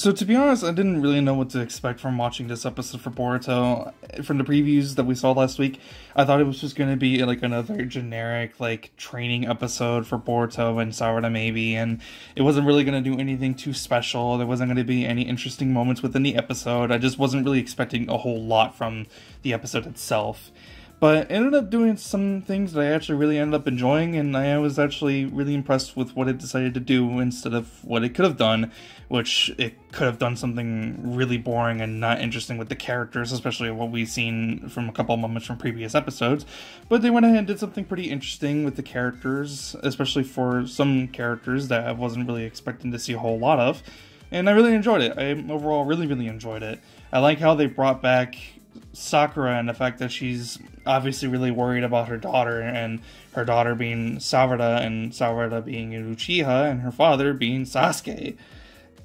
So to be honest, I didn't really know what to expect from watching this episode for Boruto. From the previews that we saw last week, I thought it was just going to be like another generic like training episode for Boruto and Sarada maybe, and it wasn't really going to do anything too special. There wasn't going to be any interesting moments within the episode. I just wasn't really expecting a whole lot from the episode itself. But it ended up doing some things that I actually really ended up enjoying, and I was actually really impressed with what it decided to do instead of what it could have done, which it could have done something really boring and not interesting with the characters, especially what we've seen from a couple of moments from previous episodes. But they went ahead and did something pretty interesting with the characters, especially for some characters that I wasn't really expecting to see a whole lot of. And I really enjoyed it. I overall really enjoyed it. I like how they brought back Sakura and the fact that she's obviously really worried about her daughter, and her daughter being Sarada and Sarada being Uchiha and her father being Sasuke.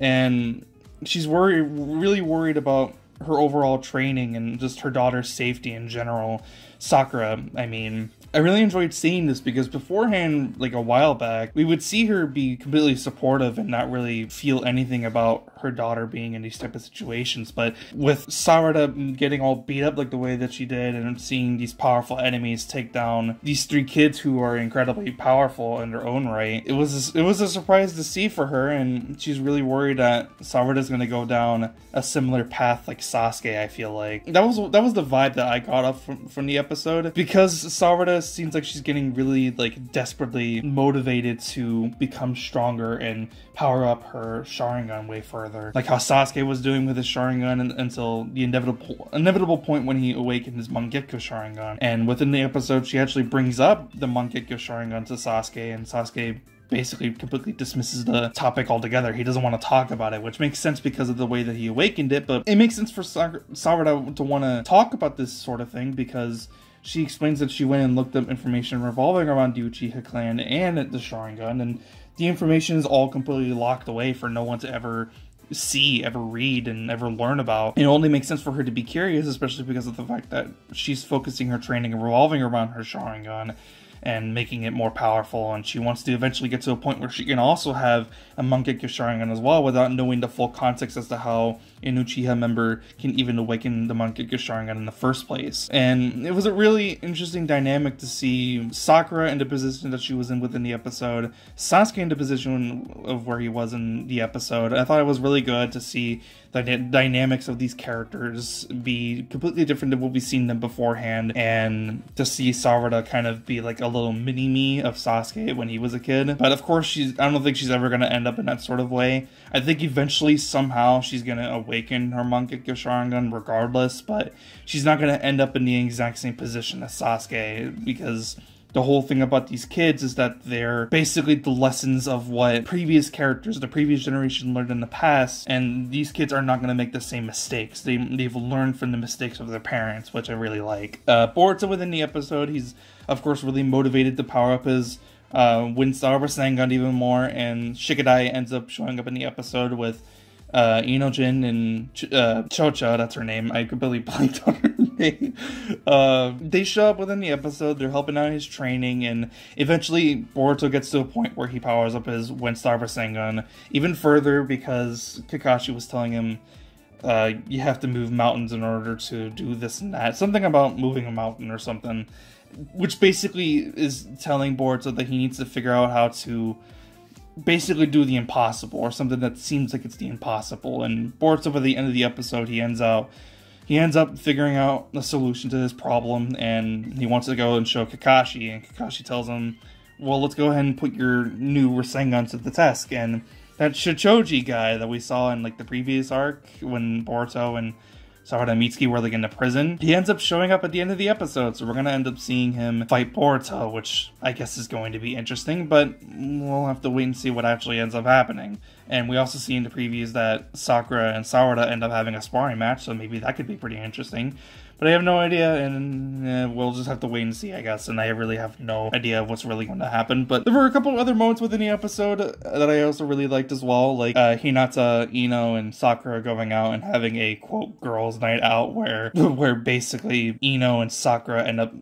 And she's really worried about her overall training and just her daughter's safety in general. Sakura, I mean. I really enjoyed seeing this because beforehand, like a while back, we would see her be completely supportive and not really feel anything about her daughter being in these type of situations. But with Sarada getting all beat up like the way that she did, and seeing these powerful enemies take down these three kids who are incredibly powerful in their own right, it was a surprise to see for her, and she's really worried that Sarada's going to go down a similar path like Sasuke. I feel like that was the vibe that I got off from the episode, because Sarada seems like she's getting really like desperately motivated to become stronger and power up her Sharingan way further, like how Sasuke was doing with his Sharingan until the inevitable point when he awakened his Mangekyo Sharingan. And within the episode, she actually brings up the Mangekyo Sharingan to Sasuke, and Sasuke basically completely dismisses the topic altogether. He doesn't want to talk about it, which makes sense because of the way that he awakened it, but it makes sense for Sarada to want to talk about this sort of thing, because she explains that she went and looked up information revolving around the Uchiha clan and the Sharingan, and the information is all completely locked away for no one to ever see, ever read, and ever learn about. It only makes sense for her to be curious, especially because of the fact that she's focusing her training and revolving around her Sharingan and making it more powerful, and she wants to eventually get to a point where she can also have a Mangekyo Sharingan as well, without knowing the full context as to how an Uchiha member can even awaken the Mangekyo Sharingan in the first place. And it was a really interesting dynamic to see Sakura in the position that she was in within the episode, Sasuke in the position of where he was in the episode. I thought it was really good to see the dynamics of these characters be completely different than what we've seen them beforehand, and to see Sarada kind of be like a little mini-me of Sasuke when he was a kid. But of course, I don't think she's ever going to end up in that sort of way. I think eventually, somehow, she's going to awaken her Mangekyo Sharingan regardless, but she's not going to end up in the exact same position as Sasuke, because the whole thing about these kids is that they're basically the lessons of what previous characters, the previous generation, learned in the past, and these kids are not going to make the same mistakes. They've learned from the mistakes of their parents, which I really like. Boruto within the episode, he's of course really motivated to power up his Windstar Rasengan even more, and Shikadai ends up showing up in the episode with Inojin and Chocha, that's her name. I completely blanked on her name. They show up within the episode, they're helping out his training, and eventually Boruto gets to a point where he powers up his Windstar Rasengan even further, because Kakashi was telling him you have to move mountains in order to do this and that. Something about moving a mountain or something, which basically is telling Boruto that he needs to figure out how to basically do the impossible, or something that seems like it's the impossible. And Boruto, by the end of the episode, he ends up figuring out a solution to this problem, and he wants to go and show Kakashi, and Kakashi tells him, well, let's go ahead and put your new Rasengan to the test. And that Shichoji guy that we saw in like the previous arc, when Boruto and Sarada Mitsuki were like in the prison, he ends up showing up at the end of the episode, so we're gonna end up seeing him fight Boruto, which I guess is going to be interesting, but we'll have to wait and see what actually ends up happening. And we also see in the previews that Sakura and Sarada end up having a sparring match, so maybe that could be pretty interesting. But I have no idea, and we'll just have to wait and see, I guess. And I really have no idea of what's really going to happen. But there were a couple of other moments within the episode that I also really liked as well. Like Hinata, Ino, and Sakura going out and having a, quote, girls' night out where basically Ino and Sakura end up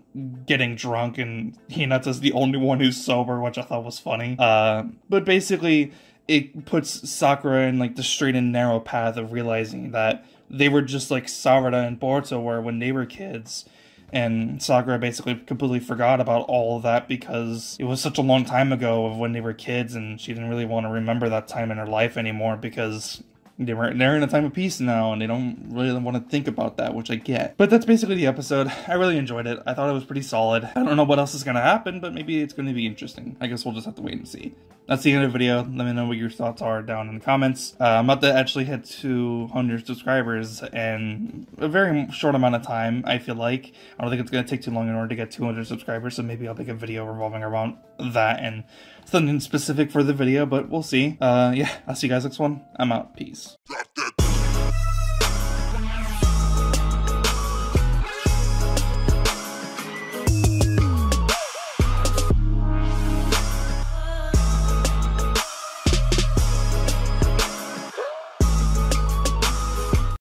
getting drunk and Hinata's the only one who's sober, which I thought was funny. But basically, it puts Sakura in like the straight and narrow path of realizing that they were just like Sarada and Boruto were when they were kids. And Sakura basically completely forgot about all of that because it was such a long time ago of when they were kids, and she didn't really want to remember that time in her life anymore because they're in a time of peace now, and they don't really want to think about that, which I get. But that's basically the episode. I really enjoyed it. I thought it was pretty solid. I don't know what else is going to happen, but maybe it's going to be interesting. I guess we'll just have to wait and see. That's the end of the video. Let me know what your thoughts are down in the comments. I'm about to actually hit 200 subscribers in a very short amount of time, I feel like. I don't think it's going to take too long in order to get 200 subscribers, so maybe I'll make a video revolving around that and something specific for the video, but we'll see. Yeah, I'll see you guys next one. I'm out. Peace.